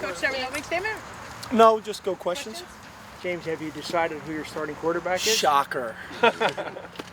Coach, start with an opening statement? No, just go questions. James, have you decided who your starting quarterback is? Shocker.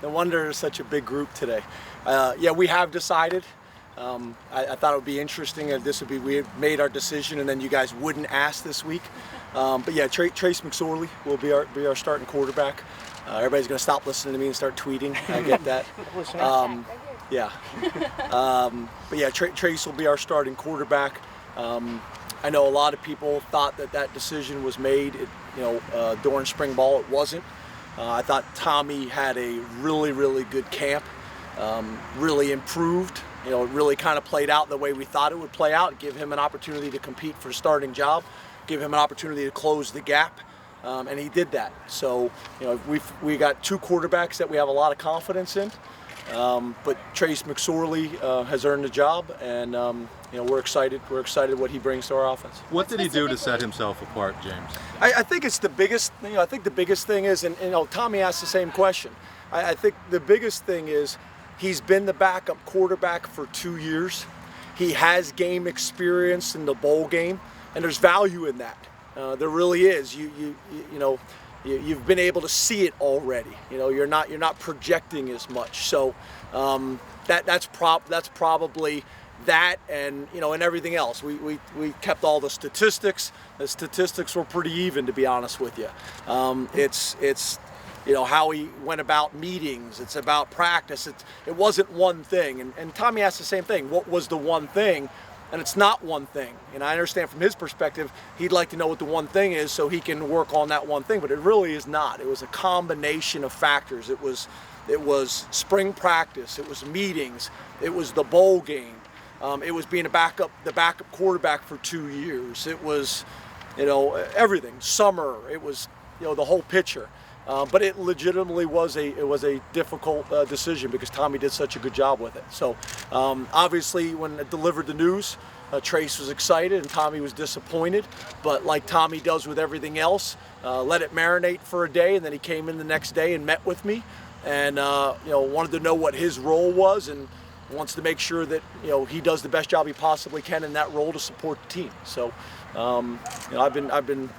No wonder it's such a big group today. Yeah, we have decided. I thought it would be interesting if we had made our decision and then you guys wouldn't ask this week. But yeah, Trace McSorley will be our starting quarterback. Everybody's going to stop listening to me and start tweeting. I get that. Yeah. But yeah, Trace will be our starting quarterback. I know a lot of people thought that decision was made, during spring ball. It wasn't. I thought Tommy had a really, really good camp. Really improved. It really kind of played out the way we thought it would play out. Give him an opportunity to compete for a starting job. Give him an opportunity to close the gap. And he did that. So, we got two quarterbacks that we have a lot of confidence in. But Trace McSorley has earned the job, and we're excited. We're excited what he brings to our offense. What did he do to set himself apart, James? I think it's the biggest. I think the biggest thing is, and Tommy asked the same question. I think the biggest thing is he's been the backup quarterback for 2 years. He has game experience in the bowl game, and there's value in that. There really is. You've been able to see it already. You're not projecting as much. So that's probably that, and and everything else. We kept all the statistics. The statistics were pretty even, to be honest with you. It's how he went about meetings. It's about practice. It wasn't one thing. And Tommy asked the same thing. What was the one thing? And it's not one thing. And I understand from his perspective, he'd like to know what the one thing is so he can work on that one thing. But it really is not. It was a combination of factors. It was spring practice. It was meetings. It was the bowl game. It was being the backup quarterback for 2 years. It was, everything. Summer. It was, the whole picture. But it legitimately was a difficult decision because Tommy did such a good job with it. So obviously when it delivered the news, Trace was excited and Tommy was disappointed. But like Tommy does with everything else, let it marinate for a day, and then he came in the next day and met with me and wanted to know what his role was and wants to make sure that he does the best job he possibly can in that role to support the team. So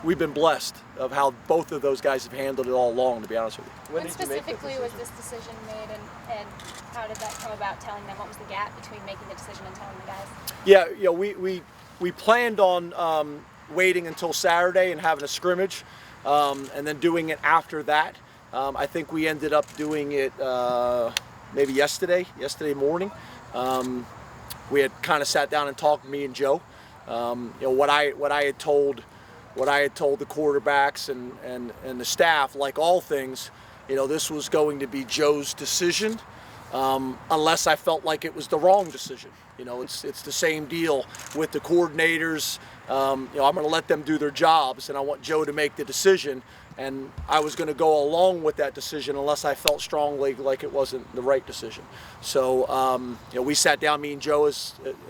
we've been blessed of how both of those guys have handled it all along, to be honest with you. When specifically was this decision made, and how did that come about? Telling them, what was the gap between making the decision and telling the guys? Yeah, we planned on waiting until Saturday and having a scrimmage, and then doing it after that. I think we ended up doing it maybe yesterday morning. We had kind of sat down and talked, me and Joe. What I had told the quarterbacks and the staff, like all things, this was going to be Joe's decision, unless I felt like it was the wrong decision. It's the same deal with the coordinators. I'm going to let them do their jobs, and I want Joe to make the decision. And I was going to go along with that decision unless I felt strongly like it wasn't the right decision. So, we sat down, me and Joe,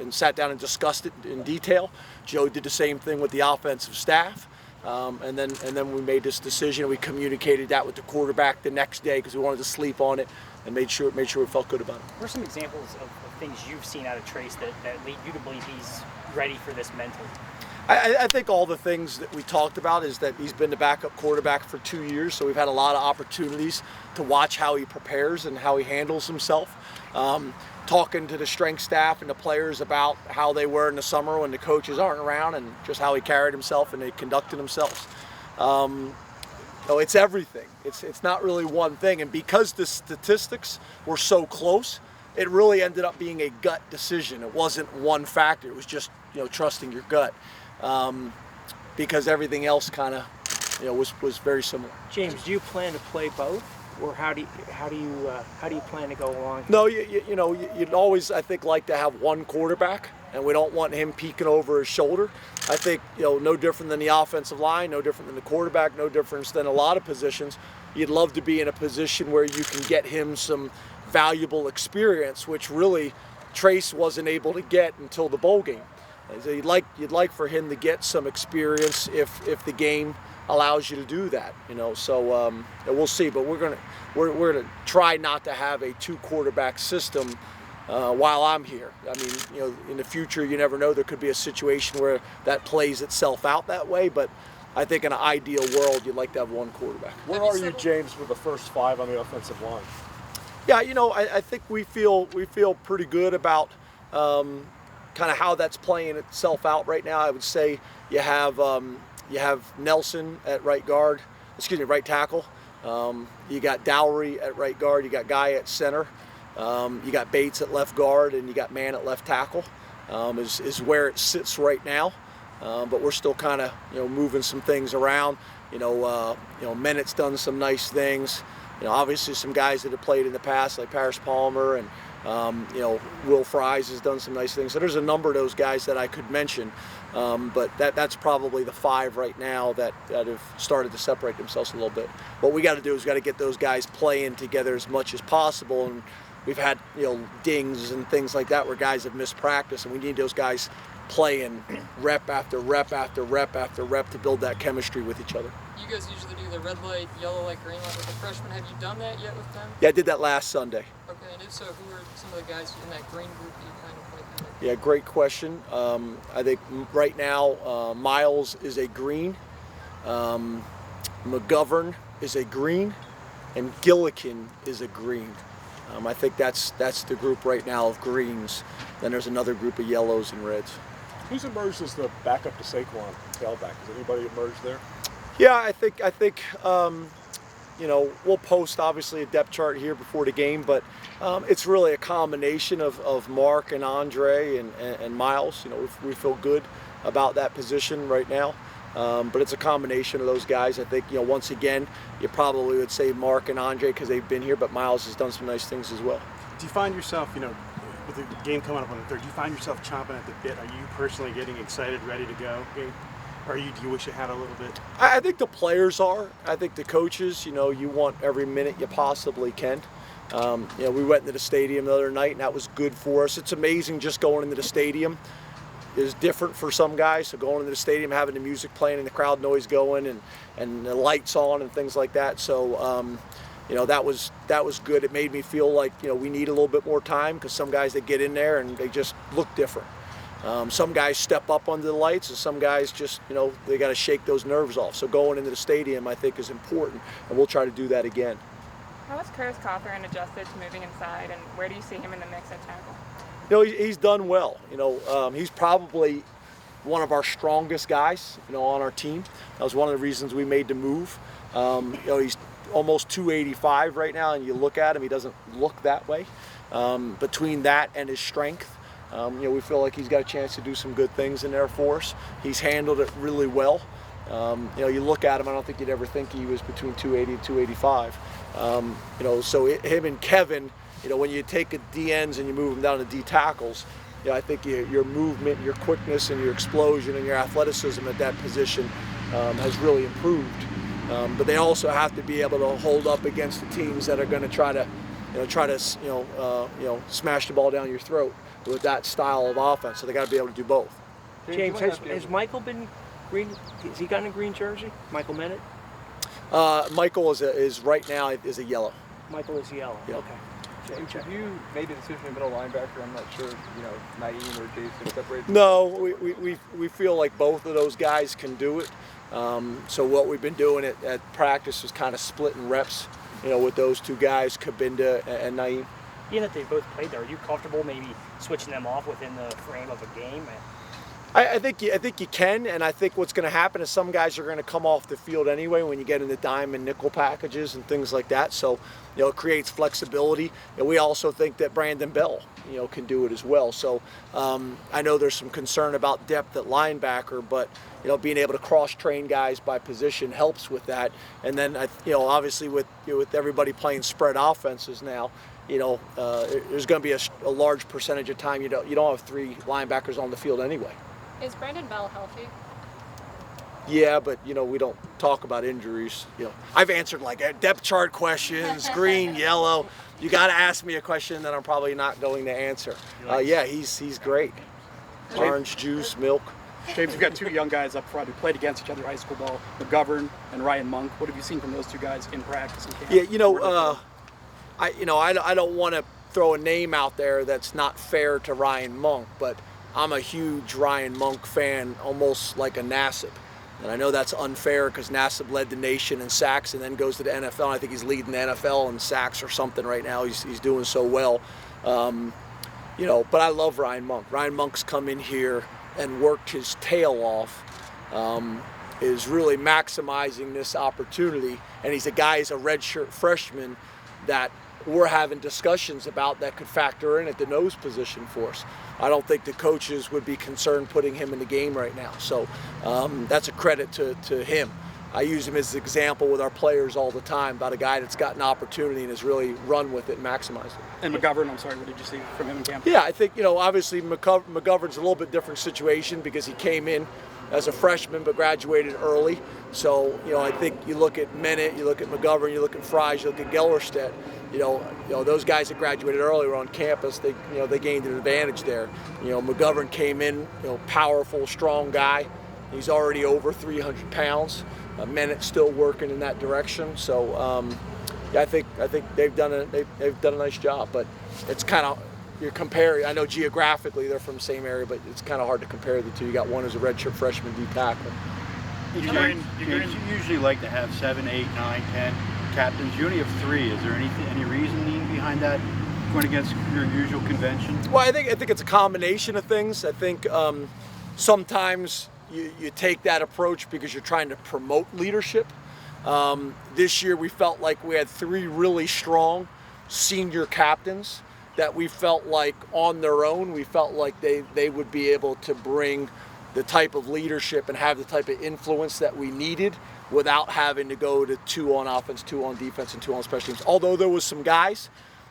and sat down and discussed it in detail. Joe did the same thing with the offensive staff. And then we made this decision. We communicated that with the quarterback the next day because we wanted to sleep on it and made sure we felt good about it. What are some examples of things you've seen out of Trace that lead you to believe he's ready for this mentally? I think all the things that we talked about is that he's been the backup quarterback for 2 years, so we've had a lot of opportunities to watch how he prepares and how he handles himself. Talking to the strength staff and the players about how they were in the summer when the coaches aren't around, and just how he carried himself and they conducted themselves. It's everything. It's not really one thing, and because the statistics were so close, it really ended up being a gut decision. It wasn't one factor. It was just trusting your gut. Because everything else kind of, was very similar. James, do you plan to play both, or how do you plan to go along? No, you'd always, I think, like to have one quarterback, and we don't want him peeking over his shoulder. I think no different than the offensive line, no different than the quarterback, no difference than a lot of positions. You'd love to be in a position where you can get him some valuable experience, which really Trace wasn't able to get until the bowl game. So you'd like for him to get some experience if the game allows you to do that, So we'll see, but we're gonna try not to have a 2 quarterback system while I'm here. I mean, you know, in the future, you never know. There could be a situation where that plays itself out that way, but I think in an ideal world, you'd like to have one quarterback. Where are you, James, with the first 5 on the offensive line? Yeah, you know, I think we feel pretty good about kind of how that's playing itself out right now. I would say you have Nelson at right tackle. You got Dowry at right guard. You got Guy at center. You got Bates at left guard, and you got Mann at left tackle. Is where it sits right now. But we're still kind of moving some things around. Mennett's done some nice things. Obviously some guys that have played in the past like Paris Palmer and Will Fries has done some nice things. So there's a number of those guys that I could mention, but that's probably the 5 right now that have started to separate themselves a little bit. What we got to do is got to get those guys playing together as much as possible, and we've had dings and things like that where guys have missed practice, and we need those guys playing rep after rep after rep after rep to build that chemistry with each other. You guys usually do the red light, yellow light, green light with the freshmen. Have you done that yet with them? Yeah, I did that last Sunday. Okay, and if so, who are some of the guys in that green group that you kind of like? Yeah, great question. I think right now Miles is a green, McGovern is a green, and Gillikin is a green. I think that's the group right now of greens. Then there's another group of yellows and reds. Who's emerged as the backup to Saquon, tailback? Has anybody emerged there? Yeah, I think we'll post obviously a depth chart here before the game, but it's really a combination of Mark and Andre and Miles. We feel good about that position right now, but it's a combination of those guys. I think once again you probably would say Mark and Andre because they've been here, but Miles has done some nice things as well. Do you find yourself, with the game coming up on the 3rd, do you find yourself chomping at the bit? Are you personally getting excited, ready to go? Or do you wish you had a little bit? I think the players are. I think the coaches, you want every minute you possibly can. We went into the stadium the other night, and that was good for us. It's amazing just going into the stadium is different for some guys. So going into the stadium, having the music playing and the crowd noise going and the lights on and things like that. So, that was good. It made me feel like, we need a little bit more time because some guys, they get in there and they just look different. Some guys step up under the lights, and some guys just, they got to shake those nerves off. So going into the stadium, I think, is important, and we'll try to do that again. How has Curtis Cawthorn adjusted to moving inside, and where do you see him in the mix at tackle? He's done well. He's probably one of our strongest guys, on our team. That was one of the reasons we made the move. He's almost 285 right now, and you look at him, he doesn't look that way. Between that and his strength, we feel like he's got a chance to do some good things in there for us. He's handled it really well. You look at him, I don't think you'd ever think he was between 280 and 285. So him and Kevin, when you take a D ends and you move them down to D tackles, I think your movement, your quickness, and your explosion and your athleticism at that position has really improved. But they also have to be able to hold up against the teams that are going to try to smash the ball down your throat with that style of offense. So they got to be able to do both. James, has Michael been green? Has he gotten a green jersey? Michael Mennett? Michael is right now is a yellow. Michael is yellow. Yep. Okay. James, have you made a decision in middle linebacker? I'm not sure, Naeem or Jason separated? No, we feel like both of those guys can do it. So what we've been doing at practice is kind of splitting reps, with those two guys, Kabinda and Naeem. Being that they both played there, are you comfortable maybe switching them off within the frame of a game? I think you can, and I think what's going to happen is some guys are going to come off the field anyway when you get into dime and nickel packages and things like that. So, it creates flexibility. And we also think that Brandon Bell, can do it as well. So, I know there's some concern about depth at linebacker, but being able to cross-train guys by position helps with that. And then, obviously with everybody playing spread offenses now, there's going to be a large percentage of time you don't have 3 linebackers on the field anyway. Is Brandon Bell healthy? Yeah, but we don't talk about injuries. I've answered like depth chart questions, green, yellow. You got to ask me a question that I'm probably not going to answer. Yeah, he's great. Orange juice, milk. James, you've got 2 young guys up front who played against each other high school ball, McGovern and Ryan Monk. What have you seen from those 2 guys in practice and camp? Yeah, I don't want to throw a name out there that's not fair to Ryan Monk, but I'm a huge Ryan Monk fan, almost like a Nassib. And I know that's unfair because Nassib led the nation in sacks and then goes to the NFL. I think he's leading the NFL in sacks or something right now. He's doing so well. You know, but I love Ryan Monk. Ryan Monk's come in here and worked his tail off, is really maximizing this opportunity. And he's a guy, he's a redshirt freshman that we're having discussions about that could factor in at the nose position for us. I don't think the coaches would be concerned putting him in the game right now. So that's a credit to him. I use him as an example with our players all the time about a guy that's got an opportunity and has really run with it and maximized it. And McGovern, I'm sorry, what did you see from him in camp? Yeah, I think, you know, obviously McGovern's a little bit different situation because he came in as a freshman but graduated early. So, you know, I think you look at Minute, you look at McGovern, you look at Fries, you look at Gellerstedt, you know, those guys that graduated early were on campus, they gained an advantage there. You know, McGovern came in, you know, powerful, strong guy. He's already over 300 pounds. Minute still working in that direction. So, yeah, I think they've done a nice job, but it's kind of, you're comparing, I know geographically they're from the same area, but it's kind of hard to compare the two. You got one as a redshirt freshman D tackle. You usually like to have 7, 8, 9, 10 captains. You only have 3. Is there any reasoning behind that, going against your usual convention? Well, I think it's a combination of things. I think sometimes you take that approach because you're trying to promote leadership. This year we felt like we had 3 really strong senior captains that we felt like on their own, we felt like they would be able to bring the type of leadership and have the type of influence that we needed without having to go to 2 on offense, 2 on defense, and 2 on special teams. Although there was some guys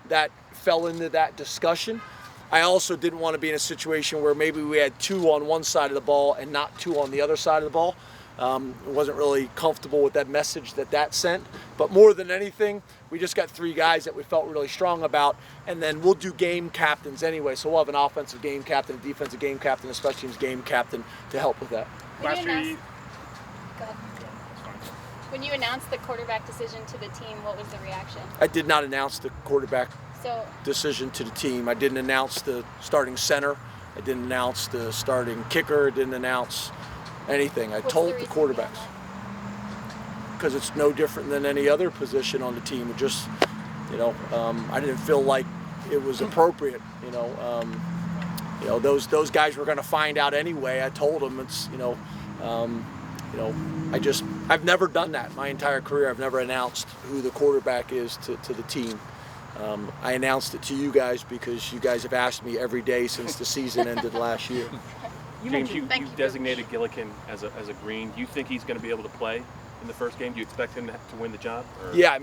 that fell into that discussion, I also didn't want to be in a situation where maybe we had 2 on one side of the ball and not 2 on the other side of the ball. Wasn't really comfortable with that message that sent. But more than anything, we just got 3 guys that we felt really strong about, and then we'll do game captains anyway. So we'll have an offensive game captain, a defensive game captain, a special teams game captain to help with that. When you announced the quarterback decision to the team, what was the reaction? I did not announce the quarterback decision to the team. I didn't announce the starting center. I didn't announce the starting kicker. I didn't announce anything. I told the quarterbacks. Because it's no different than any other position on the team. It just, you know, I didn't feel like it was appropriate. You know, those guys were going to find out anyway. I told them it's, I've never done that my entire career. I've never announced who the quarterback is to the team. I announced it to you guys because you guys have asked me every day since the season ended last year. James, you designated Gillikin as a green. Do you think he's going to be able to play in the first game? Do you expect him to win the job? Or? Yeah,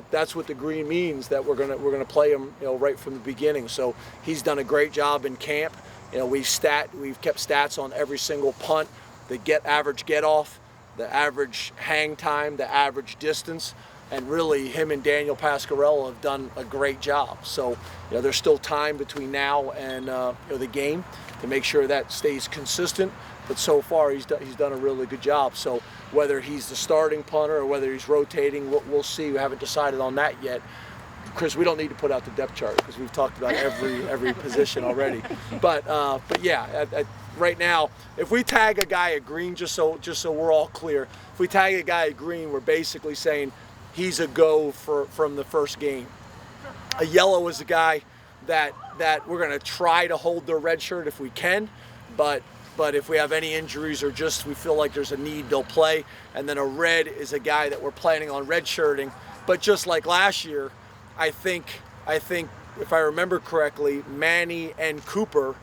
that's what the green means, that we're gonna play him, you know, right from the beginning. So he's done a great job in camp. You know, we've kept stats on every single punt, the average get off, the average hang time, the average distance. And really, him and Daniel Pasquarello have done a great job. So, you know, there's still time between now and the game to make sure that stays consistent. But so far, he's done a really good job. So whether he's the starting punter or whether he's rotating, we'll see. We haven't decided on that yet. Chris, we don't need to put out the depth chart because we've talked about every position already. But yeah, right now, if we tag a guy at green, just so we're all clear, if we tag a guy at green, we're basically saying he's a go from the first game. A yellow is a guy that we're going to try to hold their red shirt if we can, but if we have any injuries or just we feel like there's a need, they'll play. And then a red is a guy that we're planning on red shirting. But just like last year, I think if I remember correctly, Manny and Cooper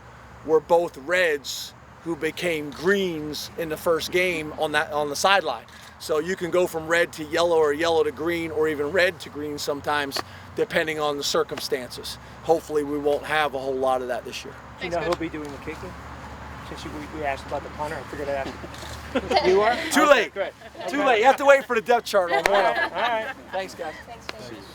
were both reds who became greens in the first game on the sideline. So you can go from red to yellow or yellow to green or even red to green sometimes, depending on the circumstances. Hopefully we won't have a whole lot of that this year. Do you know who'll be doing the kicking? Since we asked about the punter, I figured I'd ask. You are? Too late. Great. Too late. You have to wait for the depth chart on one of them. All right. Thanks, guys. Thanks, James.